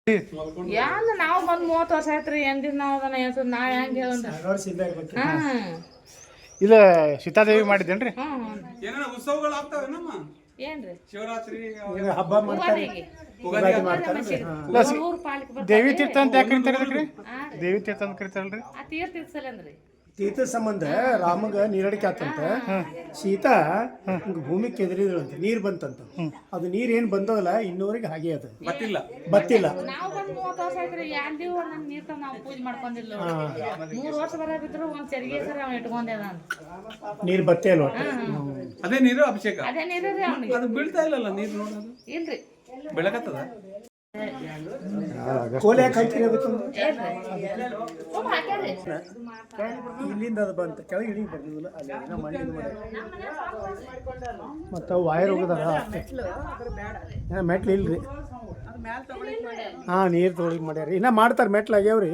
ಯಾರು ನಾವು ಬಂದು 30 ವರ್ಷ ಆಯ್ತ್ರಿ ಎಂದಿನ ನಾವು ಅದನ್ನ ಹೆಸರು ನಾಳೆ ಹೆಂಗೆ ಹೇಳಂದ್ರಿ ಇದು ಸೀತಾದೇವಿ ಮಾಡಿದ್ದೇನ್ರಿ ಉತ್ಸವಗಳು ಆಗ್ತಾವೇನಮ್ಮ ಏನ್ರಿ ಶಿವರಾತ್ರಿ ಹಬ್ಬ ಮಾಡ್ತಾರೆ ಉಗಾದಿ ಮಾಡ್ತಾರೆ ದೇವಿ ತೀರ್ಥ ಅಂತ ಯಾಕೆ ಕರಿತಾರಲ್ರಿ ದೇವಿ ತೀರ್ಥ ಅಂತ ಕರಿತಾರಲ್ರಿ ಆ ತೀರ್ಥಿಸಲಂದ್ರಿ ತೀರ್ಥ ಸಂಬಂಧ ರಾಮಗ ನೀರಡಿಕೆ ಆತಂತ ಸೀತಾ ಹಿಂಗ ಭೂಮಿ ಕೆದರಿದಳಂತ ನೀರ್ ಬಂತಂತ ಅದು ನೀರ್ ಏನ್ ಬಂದವಲ್ಲ ಇನ್ನೂವರೆಗೆ ಹಾಗೆ ಅದು ಬತ್ತಿಲ್ಲ ನಾವು ಬಂದು 30 ವರ್ಷ ಆಯ್ತ್ರಿ ಯಾಂದಿವ್ ನನ್ನ ನೀರ್ ತಂದು ನಾವು ಪೂಜೆ ಮಾಡ್ಕೊಂಡಿಲ್ಲ 3 ವರ್ಷ ಬರೋದಿದ್ರು ಒಂದ್ ಚರಿಗೆ ಸರಿ ಅವ್ನು ಇಟ್ಕೊಂಡೆ ನೀರ್ ಬತ್ತೇ ಅಲ್ವ ಅದೇ ನೀರು ಅಭಿಷೇಕ ಅದೇ ನೀರು ರೀ ಅವ್ನಿಗೆ ಅದು ಬೀಳ್ತಾ ಇಲ್ಲಲ್ಲ ನೀರು ನೋಡೋದು ಇಲ್ರಿ ಬೆಳಕತ್ತದ ಕೋಲೆ ಯಾಕೆ ಹಾಕಿರಿ ಅದಕ್ಕೊಂದು ಹಾಕ್ಯಾರಿ ಇಲ್ಲಿಂದ ಅದು ಬಂತ ಕೆಳಗೆ ಇಳಿಗೆ ಬರ್ಲಿಲ್ಲ ಅಲ್ಲಿ ಏನೋ ಮಣ್ಣಿನ ಮತ್ತು ವೈರ್ ಹೋಗದಾರ ಅಷ್ಟೇ ಮೆಟ್ಲು ಇಲ್ರಿ ಹಾಂ ನೀರು ತೊಗೊಳಿಗೆ ಮಾಡ್ಯಾರ ಇನ್ನ ಮಾಡ್ತಾರೆ ಮೆಟ್ಲು ಆಗ್ಯಾವ್ರಿ